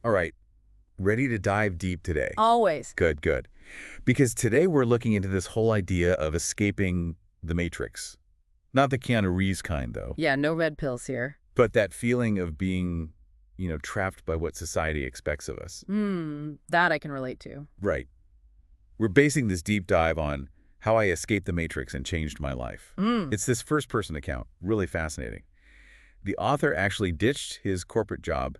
All right, ready to dive deep today? Always. Good, good. Because today we're looking into this whole idea of escaping the Matrix. Not the Keanu Reeves kind, though, Yeah, no red pills here. but that feeling of being, trapped by what society expects of us. That I can relate to. Right. We're basing this deep dive on how I escaped the Matrix and changed my life. Mm. It's this first-person account, really fascinating. The author actually ditched his corporate job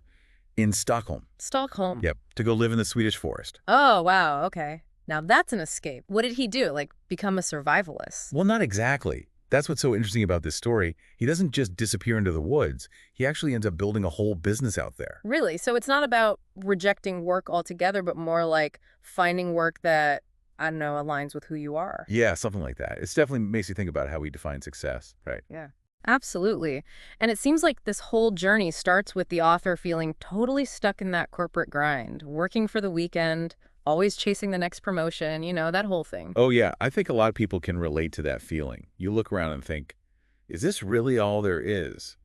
in Stockholm. Stockholm. Yep, to go live in the Swedish forest. Oh, wow, okay. Now that's an escape. What did he do? Like, become a survivalist? Well, not exactly. That's what's so interesting about this story. He doesn't just disappear into the woods. He actually ends up building a whole business out there. Really? So it's not about rejecting work altogether, but more like finding work that, I don't know, aligns with who you are. Yeah, something like that. It definitely makes you think about how we define success, right? Yeah. Absolutely. And it seems like this whole journey starts with the author feeling totally stuck in that corporate grind, working for the weekend, always chasing the next promotion, that whole thing. Oh, yeah. I think a lot of people can relate to that feeling. You look around and think, is this really all there is?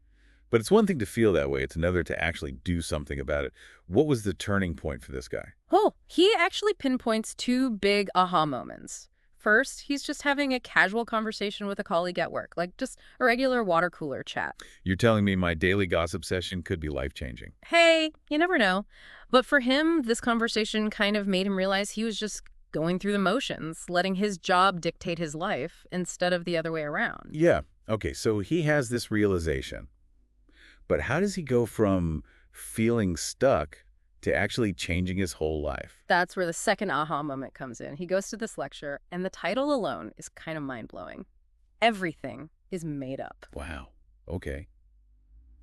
But it's one thing to feel that way. It's another to actually do something about it. What was the turning point for this guy? Oh, he actually pinpoints two big aha moments. First, he's just having a casual conversation with a colleague at work, like just a regular water cooler chat. You're telling me my daily gossip session could be life-changing. Hey, you never know. But for him, this conversation kind of made him realize he was just going through the motions, letting his job dictate his life instead of the other way around. Yeah. Okay, so he has this realization. But how does he go from feeling stuck to actually changing his whole life? That's where the second aha moment comes in. He goes to this lecture, and the title alone is kind of mind-blowing. Everything is made up. Wow. Okay.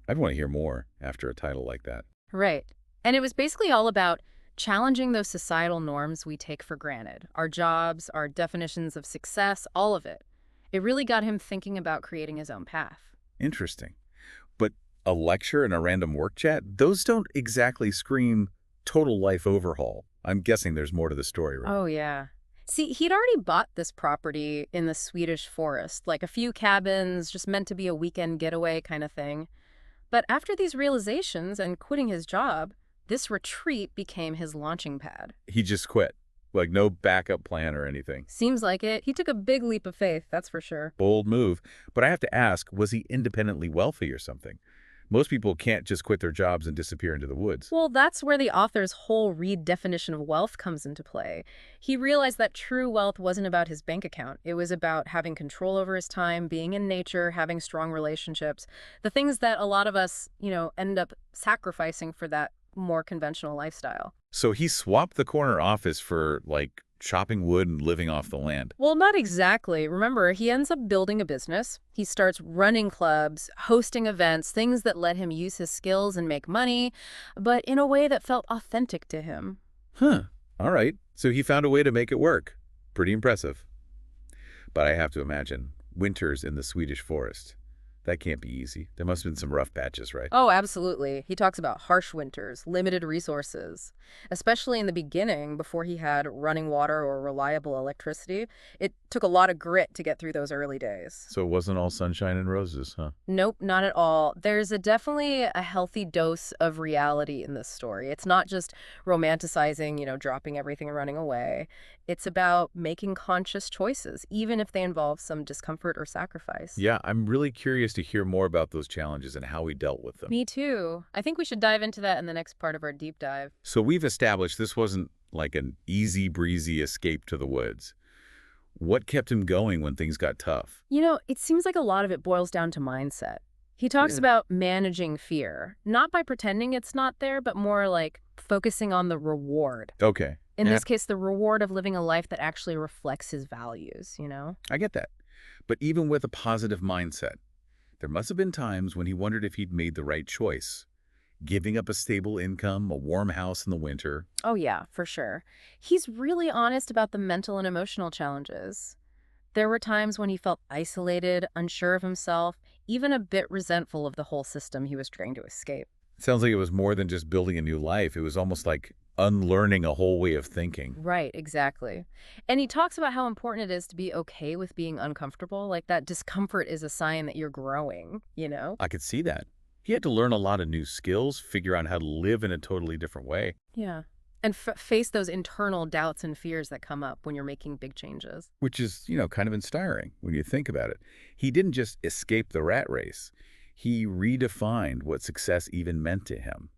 I'd want to hear more after a title like that. Right. And it was basically all about challenging those societal norms we take for granted. Our jobs, our definitions of success, all of it. It really got him thinking about creating his own path. Interesting. But a lecture and a random work chat, those don't exactly scream total life overhaul. I'm guessing there's more to the story, right? Oh, yeah. See, he'd already bought this property in the Swedish forest, like a few cabins, just meant to be a weekend getaway kind of thing. But after these realizations and quitting his job, this retreat became his launching pad. He just quit. Like no backup plan or anything. Seems like it. He took a big leap of faith, that's for sure. Bold move. But I have to ask, was he independently wealthy or something? Most people can't just quit their jobs and disappear into the woods. Well, that's where the author's whole redefinition of wealth comes into play. He realized that true wealth wasn't about his bank account. It was about having control over his time, being in nature, having strong relationships, the things that a lot of us, end up sacrificing for that more conventional lifestyle. So he swapped the corner office for, like, chopping wood and living off the land. Well, not exactly. Remember, he ends up building a business. He starts running clubs, hosting events, things that let him use his skills and make money, but in a way that felt authentic to him. Huh. All right. So he found a way to make it work. Pretty impressive. But I have to imagine, winters in the Swedish forest. That can't be easy. There must have been some rough patches, right? Oh, absolutely. He talks about harsh winters, limited resources, especially in the beginning before he had running water or reliable electricity. It took a lot of grit to get through those early days. So it wasn't all sunshine and roses, huh? Nope, not at all. There's definitely a healthy dose of reality in this story. It's not just romanticizing, dropping everything and running away. It's about making conscious choices, even if they involve some discomfort or sacrifice. Yeah, I'm really curious to hear more about those challenges and how we dealt with them. Me too. I think we should dive into that in the next part of our deep dive. So we've established this wasn't like an easy breezy escape to the woods. What kept him going when things got tough? It seems like a lot of it boils down to mindset. He talks about managing fear, not by pretending it's not there, but more like focusing on the reward. Okay. In this case, the reward of living a life that actually reflects his values, I get that. But even with a positive mindset, there must have been times when he wondered if he'd made the right choice. Giving up a stable income, a warm house in the winter. Oh, yeah, for sure. He's really honest about the mental and emotional challenges. There were times when he felt isolated, unsure of himself, even a bit resentful of the whole system he was trying to escape. It sounds like it was more than just building a new life. It was almost like unlearning a whole way of thinking. Right, exactly. And he talks about how important it is to be okay with being uncomfortable, like that discomfort is a sign that you're growing. I could see that. He had to learn a lot of new skills, figure out how to live in a totally different way, Yeah. And face those internal doubts and fears that come up when you're making big changes. which is, kind of inspiring when you think about it. He didn't just escape the rat race. He redefined what success even meant to him.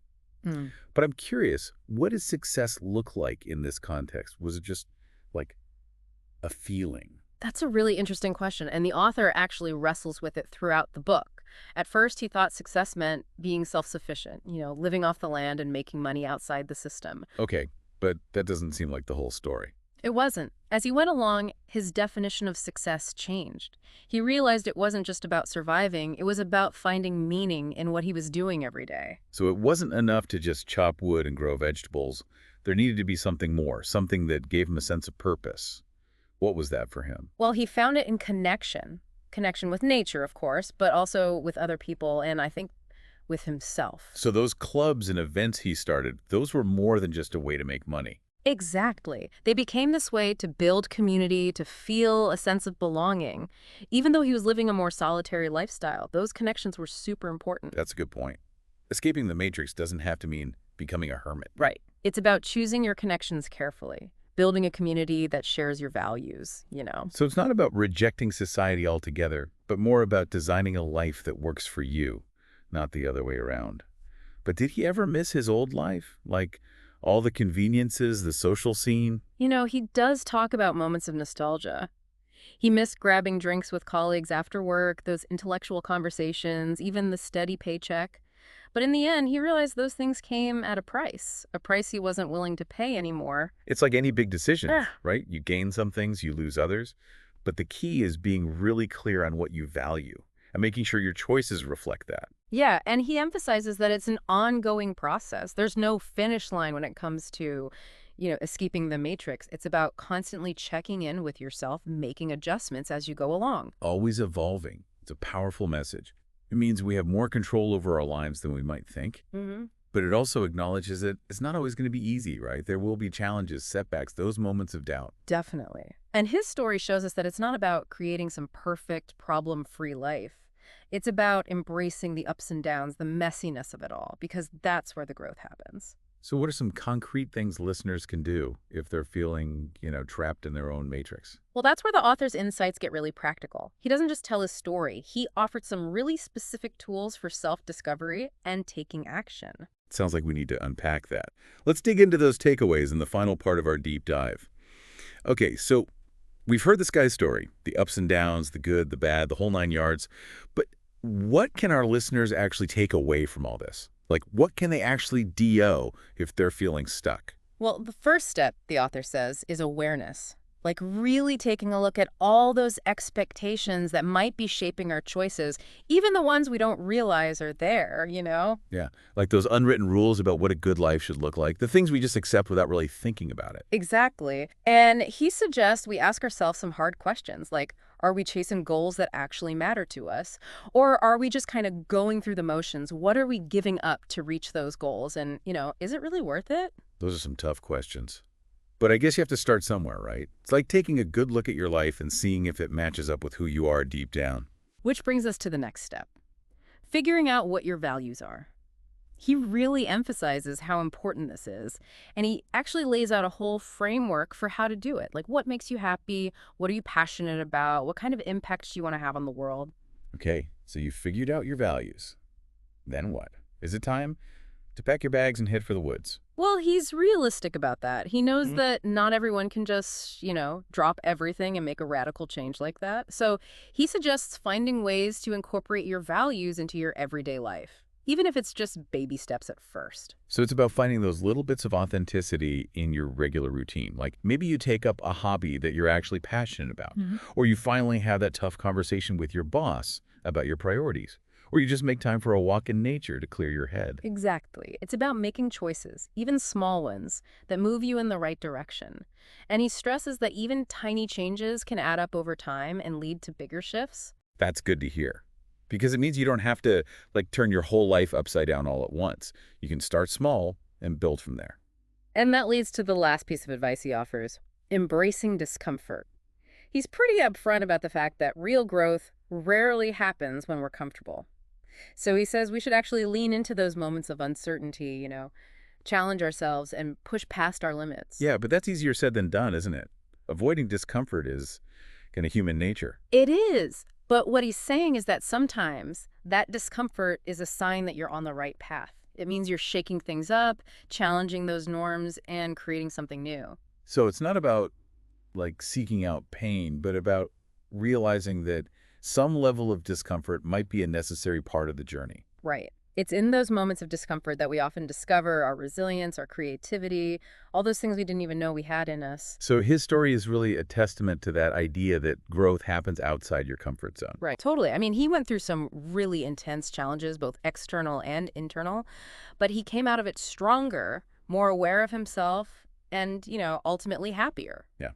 Hmm. But I'm curious, what does success look like in this context? Was it just like a feeling? That's a really interesting question, and the author actually wrestles with it throughout the book. At first, he thought success meant being self-sufficient, living off the land and making money outside the system. Okay, but that doesn't seem like the whole story. It wasn't. As he went along, his definition of success changed. He realized it wasn't just about surviving, it was about finding meaning in what he was doing every day. So it wasn't enough to just chop wood and grow vegetables. There needed to be something more, something that gave him a sense of purpose. What was that for him? Well, he found it in connection. Connection with nature, of course, but also with other people, and I think with himself. So those clubs and events he started, those were more than just a way to make money. Exactly. They became this way to build community, to feel a sense of belonging. Even though he was living a more solitary lifestyle, those connections were super important. That's a good point. Escaping the matrix doesn't have to mean becoming a hermit. Right. It's about choosing your connections carefully, building a community that shares your values. So it's not about rejecting society altogether, but more about designing a life that works for you, not the other way around. But did he ever miss his old life? Like all the conveniences, the social scene? He does talk about moments of nostalgia. He missed grabbing drinks with colleagues after work, those intellectual conversations, even the steady paycheck. But in the end, he realized those things came at a price he wasn't willing to pay anymore. It's like any big decision, Ah. right? You gain some things, you lose others. But the key is being really clear on what you value and making sure your choices reflect that. Yeah, and he emphasizes that it's an ongoing process. There's no finish line when it comes to escaping the matrix. It's about constantly checking in with yourself, making adjustments as you go along. Always evolving. It's a powerful message. It means we have more control over our lives than we might think. Mm-hmm. But it also acknowledges that it's not always going to be easy, right? There will be challenges, setbacks, those moments of doubt. Definitely. And his story shows us that it's not about creating some perfect, problem-free life. It's about embracing the ups and downs, the messiness of it all, because that's where the growth happens. So what are some concrete things listeners can do if they're feeling, trapped in their own matrix? Well, that's where the author's insights get really practical. He doesn't just tell his story. He offered some really specific tools for self-discovery and taking action. Sounds like we need to unpack that. Let's dig into those takeaways in the final part of our deep dive. Okay, so we've heard this guy's story, the ups and downs, the good, the bad, the whole nine yards. But what can our listeners actually take away from all this? Like, what can they actually do if they're feeling stuck? Well, the first step, the author says, is awareness. Like really taking a look at all those expectations that might be shaping our choices, even the ones we don't realize are there. Yeah, like those unwritten rules about what a good life should look like, the things we just accept without really thinking about it. Exactly. And he suggests we ask ourselves some hard questions like, are we chasing goals that actually matter to us? Or are we just kind of going through the motions? What are we giving up to reach those goals? And, is it really worth it? Those are some tough questions. But I guess you have to start somewhere, right? It's like taking a good look at your life and seeing if it matches up with who you are deep down. Which brings us to the next step. Figuring out what your values are. He really emphasizes how important this is, and he actually lays out a whole framework for how to do it. Like what makes you happy? What are you passionate about? What kind of impact do you want to have on the world? Okay, so you figured out your values. Then what? Is it time to pack your bags and head for the woods? Well, he's realistic about that. He knows that not everyone can just, drop everything and make a radical change like that. So he suggests finding ways to incorporate your values into your everyday life, even if it's just baby steps at first. So it's about finding those little bits of authenticity in your regular routine. Like maybe you take up a hobby that you're actually passionate about, or you finally have that tough conversation with your boss about your priorities. Or you just make time for a walk in nature to clear your head. Exactly. It's about making choices, even small ones, that move you in the right direction. And he stresses that even tiny changes can add up over time and lead to bigger shifts. That's good to hear. Because it means you don't have to turn your whole life upside down all at once. You can start small and build from there. And that leads to the last piece of advice he offers, embracing discomfort. He's pretty upfront about the fact that real growth rarely happens when we're comfortable. So he says we should actually lean into those moments of uncertainty, challenge ourselves and push past our limits. Yeah, but that's easier said than done, isn't it? Avoiding discomfort is kind of human nature. It is. But what he's saying is that sometimes that discomfort is a sign that you're on the right path. It means you're shaking things up, challenging those norms, and creating something new. So it's not about like seeking out pain, but about realizing that some level of discomfort might be a necessary part of the journey. Right. It's in those moments of discomfort that we often discover our resilience, our creativity, all those things we didn't even know we had in us. So his story is really a testament to that idea that growth happens outside your comfort zone. Right. Totally. I mean, he went through some really intense challenges, both external and internal, but he came out of it stronger, more aware of himself, and, ultimately happier. Yeah.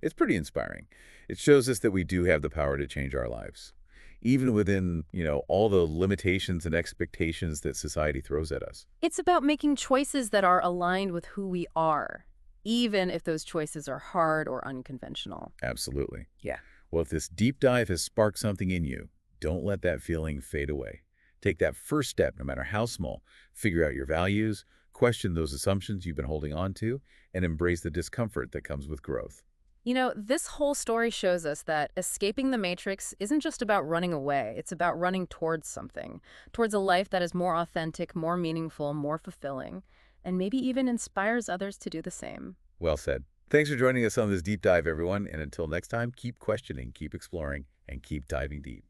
It's pretty inspiring. It shows us that we do have the power to change our lives, even within, all the limitations and expectations that society throws at us. It's about making choices that are aligned with who we are, even if those choices are hard or unconventional. Absolutely. Yeah. Well, if this deep dive has sparked something in you, don't let that feeling fade away. Take that first step, no matter how small. Figure out your values, question those assumptions you've been holding on to, and embrace the discomfort that comes with growth. This whole story shows us that escaping the matrix isn't just about running away. It's about running towards something, towards a life that is more authentic, more meaningful, more fulfilling, and maybe even inspires others to do the same. Well said. Thanks for joining us on this deep dive, everyone. And until next time, keep questioning, keep exploring, and keep diving deep.